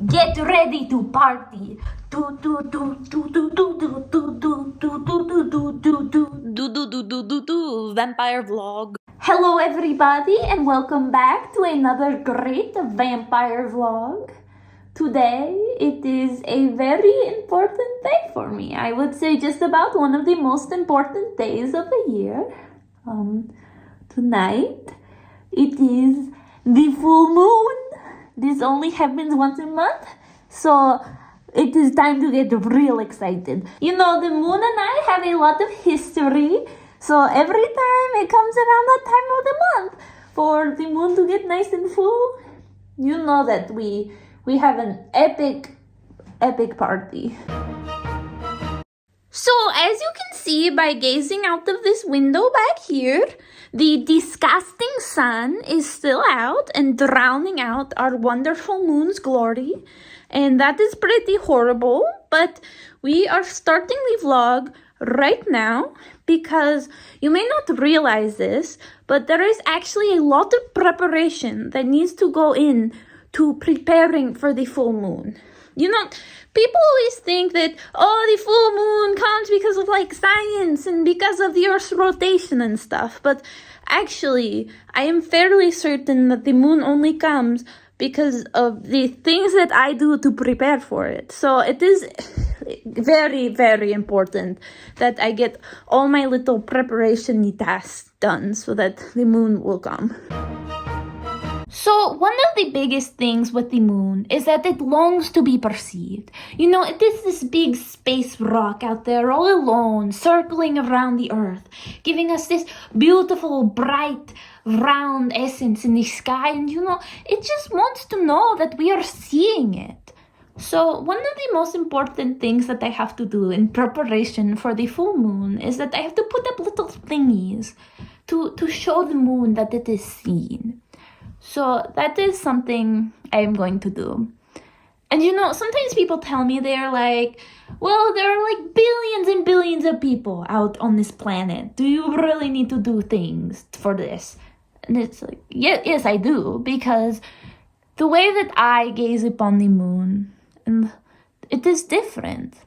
Get ready to party. Vampire vlog. Hello everybody and welcome back to another great vampire vlog. Today it is a very important day for me. I would say just about one of the most important days of the year. Tonight it is the full moon. This only happens once a month, so it is time to get real excited. You know, the moon and I have a lot of history, so every time it comes around that time of the month for the moon to get nice and full, you know that we have an epic party. So, as you can see by gazing out of this window back here, the disgusting sun is still out and drowning out our wonderful moon's glory. And that is pretty horrible, but we are starting the vlog right now because you may not realize this, but there is actually a lot of preparation that needs to go in to preparing for the full moon. You know, people always think that, the full moon comes because of, science and because of the Earth's rotation and stuff. But actually, I am fairly certain that the moon only comes because of the things that I do to prepare for it. So it is very, very important that I get all my little preparation tasks done so that the moon will come. So, one of the biggest things with the moon is that it longs to be perceived. You know, it is this big space rock out there all alone, circling around the Earth, giving us this beautiful, bright, round essence in the sky. And, you know, it just wants to know that we are seeing it. So, one of the most important things that I have to do in preparation for the full moon is that I have to put up little thingies to show the moon that it is seen. So that is something I am going to do. And you know, sometimes people tell me they're like, well, there are billions and billions of people out on this planet. Do you really need to do things for this? And it's like, yes, I do. Because the way that I gaze upon the moon, and it is different.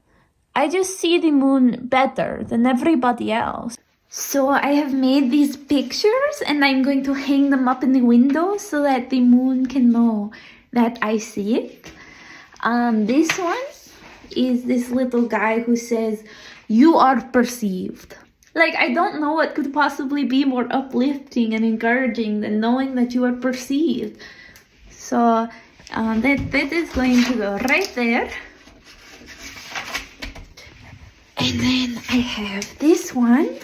I just see the moon better than everybody else. So I have made these pictures and I'm going to hang them up in the window so that the moon can know that I see it. This one is this little guy who says, "You are perceived." I don't know what could possibly be more uplifting and encouraging than knowing that you are perceived. So that is going to go right there. And then I have this one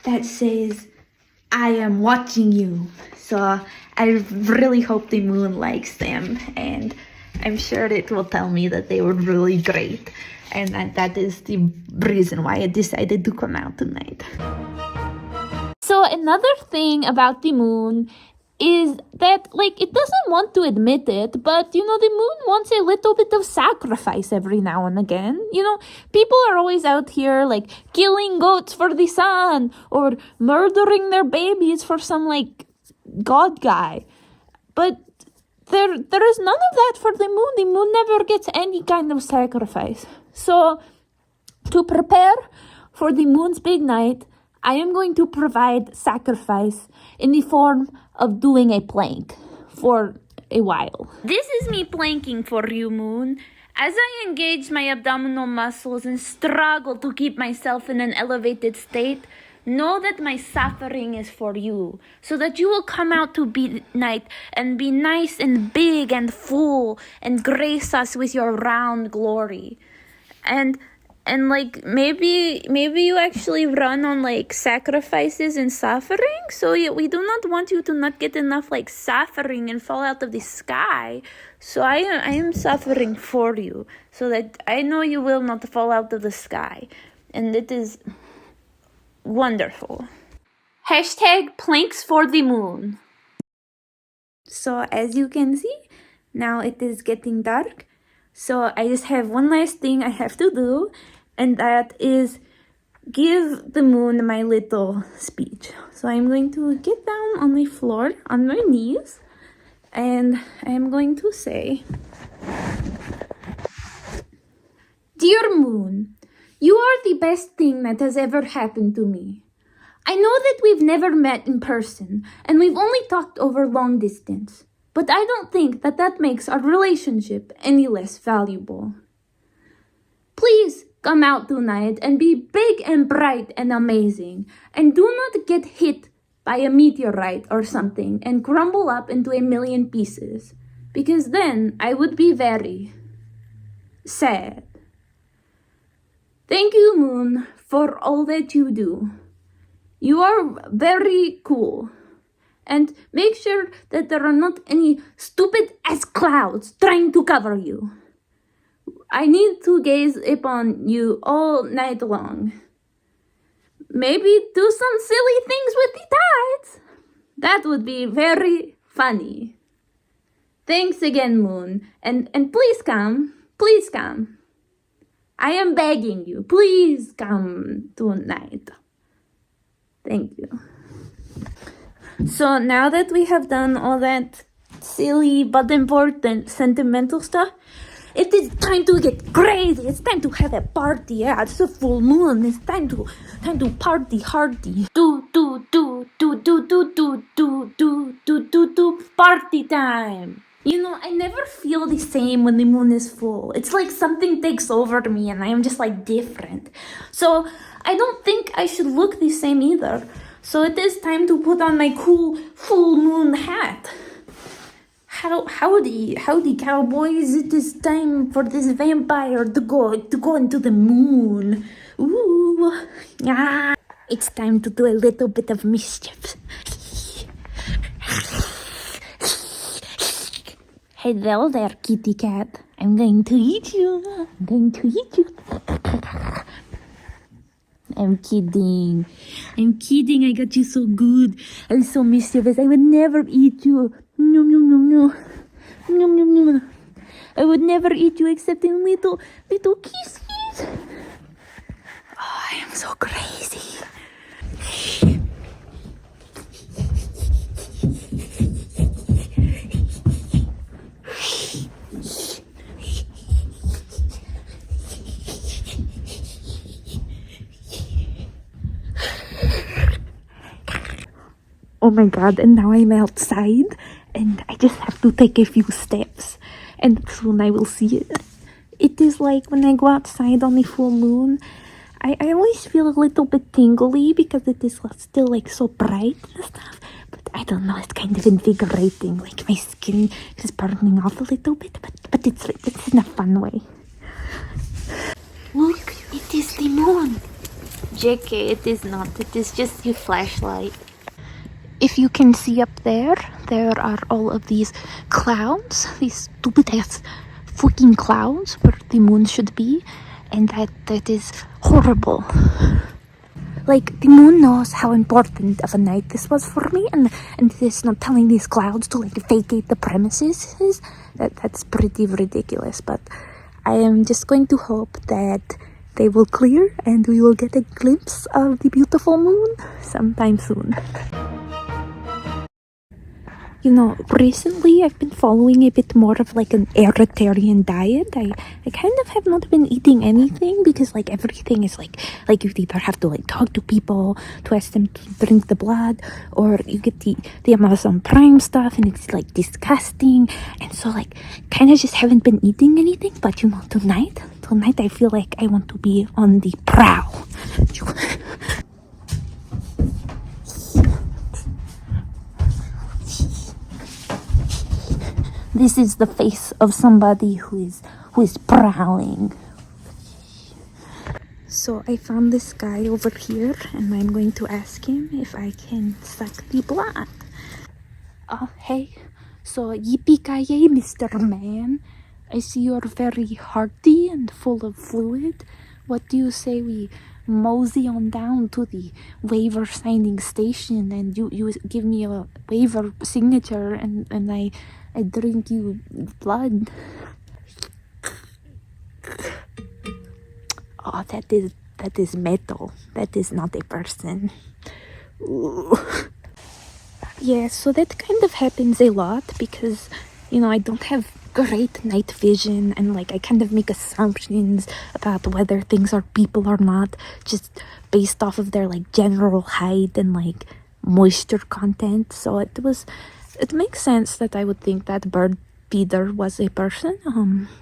that says, "I am watching you." So I really hope the moon likes them, and I'm sure it will tell me that they were really great, and that is the reason why I decided to come out tonight. So another thing about the moon is that, it doesn't want to admit it, but, you know, the moon wants a little bit of sacrifice every now and again. You know, people are always out here, killing goats for the sun, or murdering their babies for some, god guy. But there is none of that for the moon. The moon never gets any kind of sacrifice. So, to prepare for the moon's big night, I am going to provide sacrifice in the form of doing a plank for a while. This is me planking for you, moon. As I engage my abdominal muscles and struggle to keep myself in an elevated state, know that my suffering is for you, so that you will come out to be night and be nice and big and full and grace us with your round glory. And maybe you actually run on sacrifices and suffering, so we do not want you to not get enough suffering and fall out of the sky. So I am suffering for you, so that I know you will not fall out of the sky, and it is wonderful. #planks for the moon. So as you can see, now it is getting dark. So I just have one last thing I have to do, and that is give the moon my little speech. So I'm going to get down on the floor on my knees, and I am going to say, Dear Moon, you are the best thing that has ever happened to me. I know that we've never met in person, and we've only talked over long distance, but I don't think that that makes our relationship any less valuable. Please come out tonight and be big and bright and amazing, and do not get hit by a meteorite or something and crumble up into a million pieces, because then I would be very sad. Thank you, Moon, for all that you do. You are very cool. And make sure that there are not any stupid ass clouds trying to cover you. I need to gaze upon you all night long. Maybe do some silly things with the tides. That would be very funny. Thanks again, Moon. And please come. Please come. I am begging you. Please come tonight. Thank you. So now that we have done all that silly but important sentimental stuff, it is time to get crazy. It's time to have a party. Yeah, it's a full moon. It's time to party hardy. Party time. You know, I never feel the same when the moon is full. It's like something takes over me and I am just like different. So I don't think I should look the same either. So it is time to put on my cool full moon hat. Howdy cowboys, it is time for this vampire to go into the moon. Ooh, yeah. It's time to do a little bit of mischief. Hello there, kitty cat. I'm going to eat you. I'm kidding. I got you so good. I'm so mischievous. I would never eat you. No. I would never eat you except in little kisses. Oh, I am so crazy. Oh my god, and now I'm outside and I just have to take a few steps and soon I will see it. It is like when I go outside on the full moon, I always feel a little bit tingly because it is still like so bright and stuff. But I don't know, it's kind of invigorating, like my skin is burning off a little bit, but it's in a fun way. Look, it is the moon. JK, it is not, it is just your flashlight. If you can see up there are all of these clouds, these stupid ass fucking clouds where the moon should be, and that is horrible. Like, the moon knows how important of a night this was for me, and it is not telling these clouds to like vacate the premises. That's pretty ridiculous, but I am just going to hope that they will clear and we will get a glimpse of the beautiful moon sometime soon. You know, recently I've been following a bit more of like an vegetarian diet. I kind of have not been eating anything because like everything is like you either have to like talk to people to ask them to drink the blood, or you get the Amazon Prime stuff and it's like disgusting. And so like kind of just haven't been eating anything. But you know, tonight I feel like I want to be on the prowl. This is the face of somebody who is prowling. So I found this guy over here and I'm going to ask him if I can suck the blood. Hey, so yippee-ki-yay, Mr. Man. I see you're very hearty and full of fluid. What do you say we mosey on down to the waiver signing station and you give me a waiver signature and I drink you blood. Oh, that is metal. That is not a person. Ooh. Yeah, so that kind of happens a lot because, you know, I don't have great night vision, and like I kind of make assumptions about whether things are people or not, just based off of their like general height and like moisture content. So it makes sense that I would think that bird feeder was a person.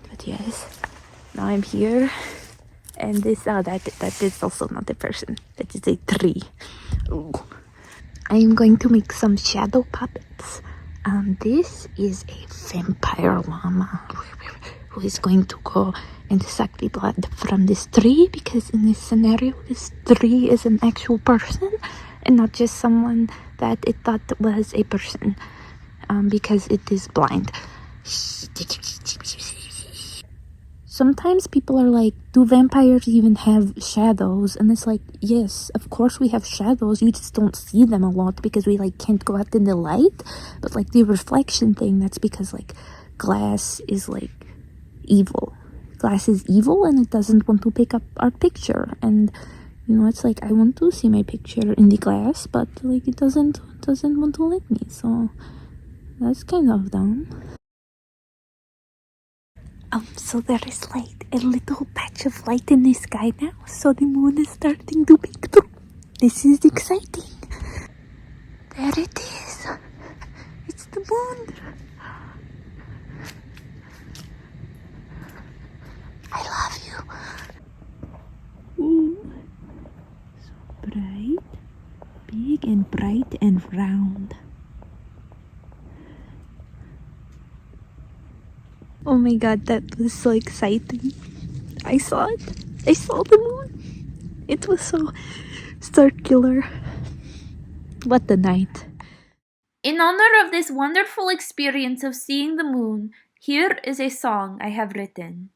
But yes, now I'm here, and this that is also not a person. That is a tree. Ooh. I am going to make some shadow puppets. This is a vampire llama who is going to go and suck the blood from this tree, because in this scenario, this tree is an actual person and not just someone that it thought was a person, because it is blind. Sometimes people are like, do vampires even have shadows? And it's like, yes, of course we have shadows. You just don't see them a lot because we like can't go out in the light. But like the reflection thing, that's because like glass is like evil. Glass is evil and it doesn't want to pick up our picture. And you know, it's like I want to see my picture in the glass, but like it doesn't want to let me. So that's kind of dumb. So there is light, a little patch of light in the sky now, so the moon is starting to peek through. This is exciting. There it is. It's the moon. I love you. Ooh. So bright, big and bright and round. Oh my god, that was so exciting. I saw it. I saw the moon. It was so circular. What a night. In honor of this wonderful experience of seeing the moon, here is a song I have written.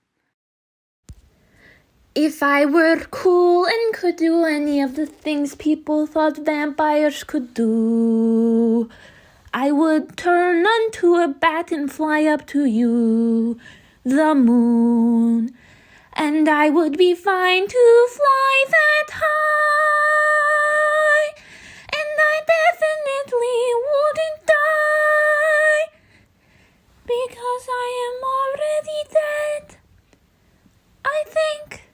If I were cool and could do any of the things people thought vampires could do, I would turn onto a bat and fly up to you, the moon, and I would be fine to fly that high, and I definitely wouldn't die, because I am already dead, I think.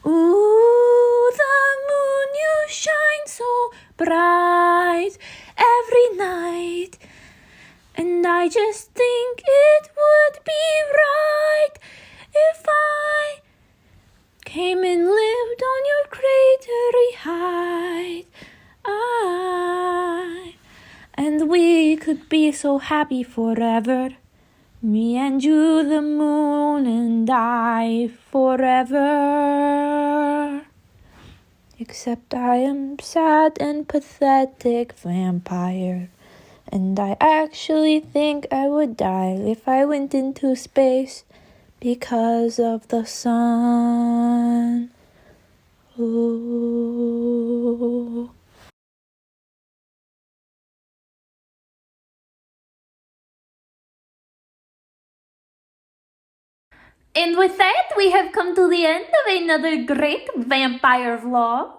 Ooh, the moon, you shine so bright every night, and I just think it would be right if I came and lived on your cratery height. And we could be so happy forever, me and you, the moon, and I forever. Except I am sad and pathetic vampire, and I actually think I would die if I went into space because of the sun. Ooh. And with that, we have come to the end of another great vampire vlog.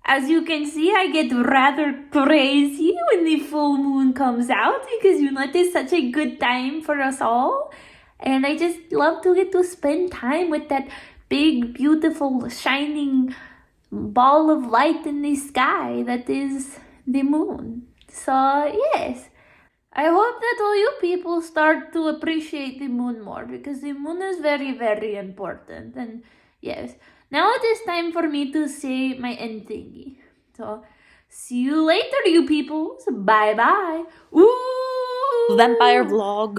As you can see, I get rather crazy when the full moon comes out because, you know, it is such a good time for us all. And I just love to get to spend time with that big, beautiful, shining ball of light in the sky that is the moon. So, yes. I hope that all you people start to appreciate the moon more, because the moon is very, very important. And yes, now it is time for me to say my end thingy. So, see you later, you peoples. Bye bye. Ooh! Vampire vlog.